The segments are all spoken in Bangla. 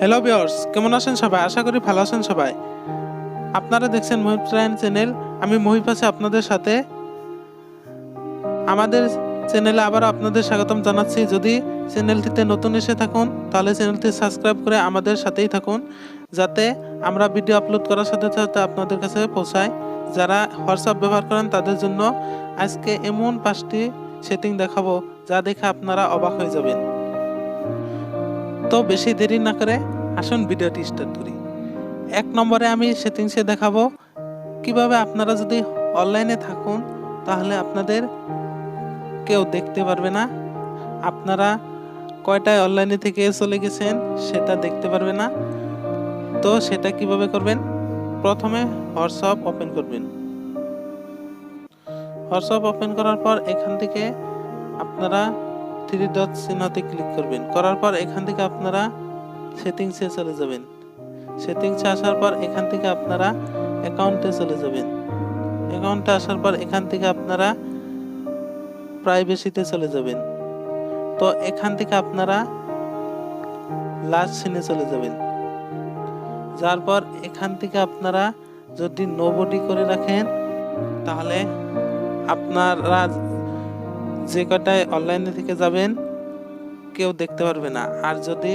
হ্যালো ভিউয়ার্স, কেমন আছেন সবাই? আশা করি ভালো আছেন সবাই। আপনারা দেখছেন মহিব চ্যানেল। আমি মহিব আছি আপনাদের সাথে। আমাদের চ্যানেলে আবার আপনাদের স্বাগতম জানাচ্ছি। যদি চ্যানেলটিতে নতুন এসে থাকুন তাহলে চ্যানেলটি সাবস্ক্রাইব করে আমাদের সাথেই থাকুন, যাতে আমরা ভিডিও আপলোড করার সাথে সাথে আপনাদের কাছে পৌঁছায়। যারা হোয়াটসঅ্যাপ ব্যবহার করেন তাদের জন্য আজকে এমন 5টি সেটিং দেখাবো যা দেখে আপনারা অবাক হয়ে যাবেন। তো বেশি দেরি না করে আসুন ভিডিওটি স্টার্ট করি। 1 নম্বরে আমি সেটিংসে দেখাবো কিভাবে আপনারা যদি অনলাইনে থাকুন তাহলে আপনাদের কেউ দেখতে পারবে না, আপনারা কয়টায় অনলাইনে থেকে চলে গেছেন সেটা দেখতে পারবে না। তো সেটা কিভাবে করবেন? প্রথমে হোয়াটসঅ্যাপ ওপেন করবেন। হোয়াটসঅ্যাপ ওপেন করার পর এখান থেকে আপনারা 3 ডট চিহ্নতে ক্লিক করবেন। করার পর এখান থেকে আপনারা সেটিংসে চলে যাবেন। সেটিংসে আসার পর এখান থেকে আপনারা অ্যাকাউন্টে চলে যাবেন। অ্যাকাউন্টে আসার পর এখান থেকে আপনারা প্রাইভেসিতে চলে যাবেন। তো এখান থেকে আপনারা লাস্ট সিনে চলে যাবেন। যার পর এখান থেকে আপনারা যদি নোবডি করে রাখেন তাহলে আপনারা যে কটায় অনলাইনে থেকে যাবেন কেউ দেখতে পারবে না। আর যদি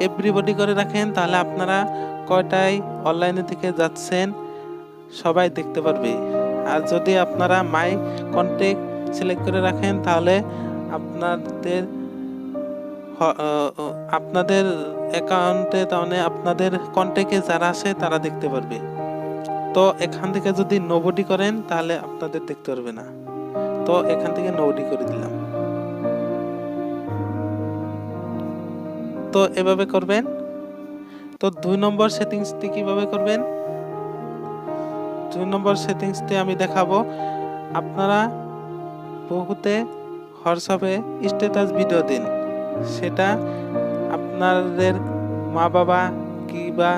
এভরিবডি করে রাখেন তাহলে আপনারা কয়টায় অনলাইনে থেকে যাচ্ছেন সবাই দেখতে পারবে। আর যদি আপনারা মাই কন্ট্যাক্ট সিলেক্ট করে রাখেন তাহলে আপনাদের অ্যাকাউন্টে মানে আপনাদের কন্ট্যাক্টে যারা আছে তারা দেখতে পারবে। তো এখান থেকে যদি নোবডি করেন তাহলে আপনাদের দেখতে পারবে না। তো এখান থেকে নোবডি করে দিলাম। তো এভাবে করবেন। তো 2 নম্বর সেটিংসটি কিভাবে করবেন? 2 নম্বর সেটিংসটি আমি দেখাবো। আপনারা বহুতে হোয়াটসঅ্যাপে স্ট্যাটাস ভিডিও দিন, সেটা আপনাদের মা বাবা কিংবা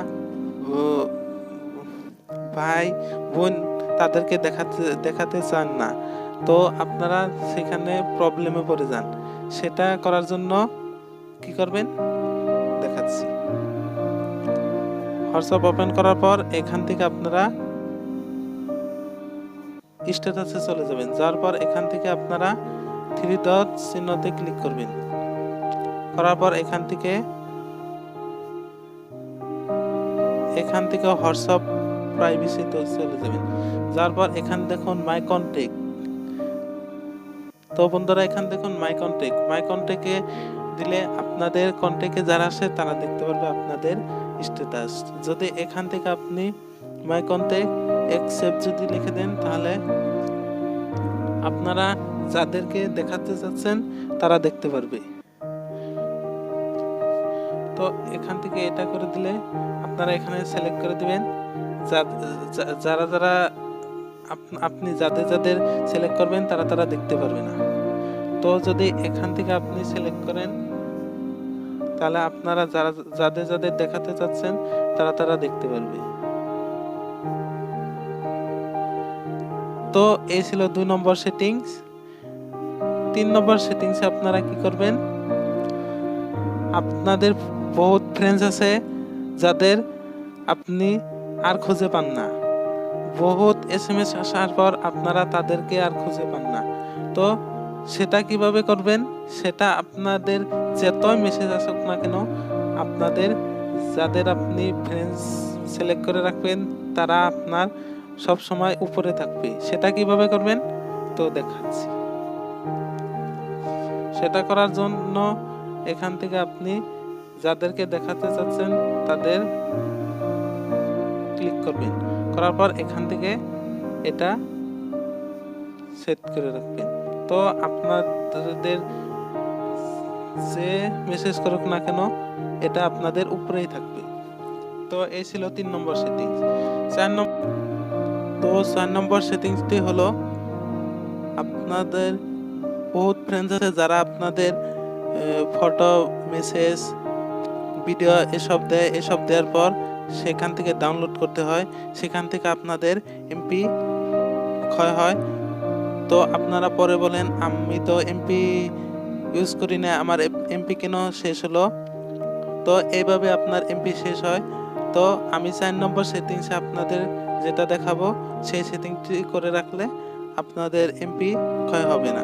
ভাই বোন তাদেরকে দেখাতে চান না, তো আপনারা সেখানে প্রবলেমে পড়ে যান। সেটা করার জন্য কি করবেন দেখাচ্ছি। হোয়াটসঅ্যাপ ওপেন করার পর এখান থেকে আপনারা স্ট্যাটাসে চলে যাবেন। যার পর এখান থেকে আপনারা 3 ডট চিহ্নতে ক্লিক করবেন। করার পর এখান থেকে হোয়াটসঅ্যাপ প্রাইভেসিতে চলে যাবেন। যার পর এখান দেখুন মাই কন্ট্যাক্ট। তো বন্ধুরা এখান দেখুন মাই কন্ট্যাক্টে দিলে আপনাদের কন্ট্যাক্টে যারা আছে তারা দেখতে পারবে আপনাদের স্ট্যাটাস। যদি এখান থেকে আপনি মাই কন্ট্যাক্ট অ্যাকসেপ্ট যদি লিখে দেন তাহলে আপনারা যাদেরকে দেখাতে চাচ্ছেন তারা দেখতে পারবে। তো এখান থেকে এটা করে দিলে আপনারা এখানে সিলেক্ট করে দিবেন যারা আপনি যাদের সিলেক্ট করবেন তারা দেখতে পারবে না। তো যদি এখান থেকে আপনি সিলেক্ট করেন তাহলে আপনারা যাদের দেখাতে চাচ্ছেন তারা দেখতে পারবে। তো এই ছিল 2 নম্বর সেটিংস। 3 নম্বর সেটিংসে আপনারা কি করবেন? আপনাদের বহুত ফ্রেন্ডস আছে যাদের আপনি আর খুঁজে পান না, বহুত SMS আসার পর আপনারা তাদেরকে আর খুঁজে পান না। তো সেটা কিভাবে করবেন? সেটা আপনাদের যতই মেসেজ আসুক না কেন আপনাদের যাদের আপনি ফ্রেন্ডস সিলেক্ট করে রাখবেন তারা আপনার সব সময় উপরে থাকবে। সেটা কিভাবে করবেন তো দেখাচ্ছি। সেটা করার জন্য এখান থেকে আপনি যাদেরকে দেখাতে চাচ্ছেন তাদের ক্লিক করবেন। করার পর এখান থেকে এটা সেট করে রাখবেন। তো আপনাদের যে মেসেজ করুক না কেন এটা আপনাদের উপরেই থাকবে। তো এই ছিল 3 নম্বর সেটিংস। 4 নম্বর সেটিংসটি হলো আপনাদের বহুত ফ্রেন্ডস আছে যারা আপনাদের ফটো, মেসেজ, ভিডিও এসব দেওয়ার পর সেখান থেকে ডাউনলোড করতে হয়, সেখান থেকে আপনাদের MP ক্ষয় হয়। তো আপনারা পরে বলেন আমি তো MP ইউজ করি না, আমার এমপি কেন শেষ হলো। তো এইভাবে আপনার এমপি শেষ হয়। তো আমি 4 নম্বর সেটিংসে আপনাদের যেটা দেখাবো সেই সেটিংটি করে রাখলে আপনাদের এমপি ক্ষয় হবে না।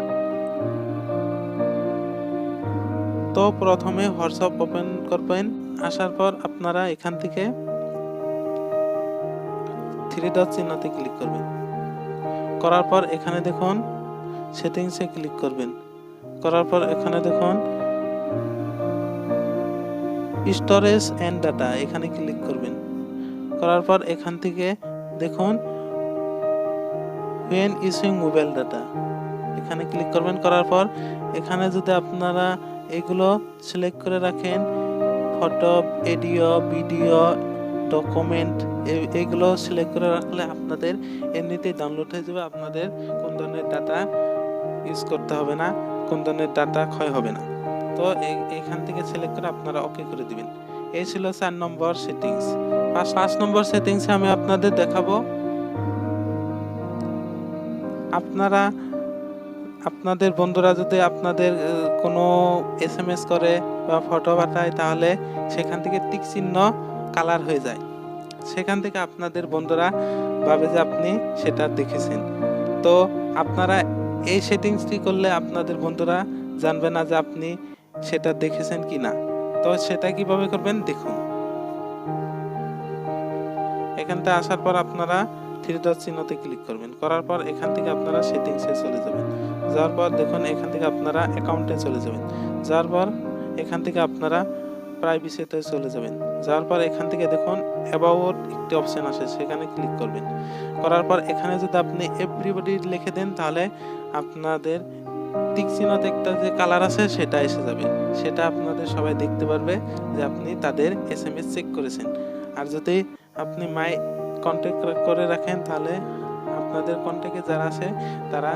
তো প্রথমে হোয়াটসঅ্যাপ ওপেন করবেন। আসার পর আপনারা এখান থেকে 3 ডট চিহ্নতে ক্লিক করবেন। করার পর এখানে দেখুন সেটিংসে ক্লিক করবেন। করার পর এখানে দেখুন স্টোরেজ এন্ড ডাটা, এখানে ক্লিক করবেন। করার পর এখান থেকে দেখুন when using মোবাইল ডাটা, এখানে ক্লিক করবেন। করার পর এখানে যদি আপনারা এগুলো সিলেক্ট করে রাখেন, ফটো, অডিও, ভিডিও, ডকুমেন্ট, এইগুলো সিলেক্ট করে রাখলে আপনাদের এমনিতেই ডাউনলোড হয়ে যাবে। আপনাদের কোন ধরনের ডাটা ইউজ করতে হবে না, কোন ধরনের ডাটা ক্ষয় হবে না। তো এইখান থেকে সিলেক্ট করে আপনারা ওকে করে দিবেন। এই ছিল 4 নম্বর সেটিংস। 5 নম্বর সেটিংসে আমি আপনাদের দেখাবো আপনারা আপনাদের বন্ধুরা যদি আপনাদের কোনো এসএমএস করে বা ফটো পাঠায়, তাহলে সেখান থেকে টিক চিহ্ন কালার হয়ে যায়। সেখান থেকে আপনাদের বন্ধুরা ভাবে যে আপনি সেটা দেখেছেন। তো আপনারা এই সেটিংসটি করলে আপনাদের বন্ধুরা জানবে না যে আপনি সেটা দেখেছেন কিনা। তো সেটা কিভাবে করবেন দেখুন। এখানটা আসার পর আপনারা 3 ডট চিহ্নতে ক্লিক করবেন। করার পর এখান থেকে আপনারা সেটিংসে চলে যাবেন। যাওয়ার পর দেখুন এখান থেকে আপনারা অ্যাকাউন্টে চলে যাবেন। যাওয়ার পর এখান থেকে আপনারা প্রাইভেসিতে চলে যাবেন। যাওয়ার পর এখান থেকে দেখুন অ্যাবাউট একটি অপশন আসে, সেখানে ক্লিক করবেন। করার পর এখানে যদি আপনি এভরিবডি লিখে দেন, তাহলে আপনাদের টিক চিহ্নতে একটা যে কালার আছে সেটা এসে যাবে। সেটা আপনাদের সবাই দেখতে পারবে যে আপনি তাদের এসএমএস চেক করেছেন। আর যদি আপনি মাই কন্ট্যাক্ট করে রাখেন, তাহলে আপনাদের কন্ট্যাক্টে যারা আছে তারা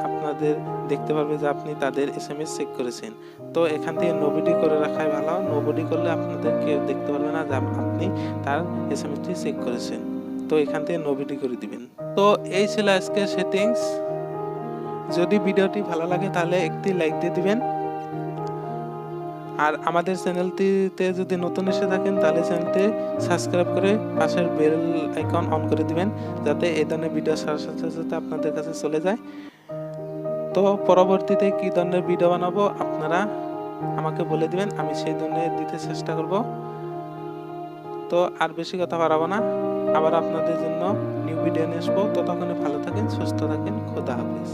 আপনাদের দেখতে পারবে যে আপনি তাদের এসএমএস চেক করেছেন। তো এখান থেকে নোবডি করে রাখাই ভালো। নোবডি করলে আপনাদের কেউ দেখতে পারবে না যে আপনি তার এসএমএসটি চেক করেছেন। তো এখান থেকে নোবডি করে দিবেন। তো এই ছিল আজকের সেটিংস। যদি ভিডিওটি ভালো লাগে তাহলে একটি লাইক দিয়ে দিবেন। আর আমাদের চ্যানেলটিতে যদি নতুন এসে থাকেন তাহলে চ্যানেলটি সাবস্ক্রাইব করে পাশের বেল আইকন অন করে দিবেন, যাতে এই ধরনের ভিডিও সাথে সাথে আপনাদের কাছে চলে যায়। তো পরবর্তীতে কি ধরনের ভিডিও বানাবো আপনারা আমাকে বলে দিবেন, আমি সেই ধরনের দিতে চেষ্টা করব। তো আর বেশি কথা বাড়াবো না, আবার আপনাদের জন্য নিউ ভিডিও নিয়ে আসবো। ততক্ষণে ভালো থাকেন, সুস্থ থাকেন, খোদা হাফেজ।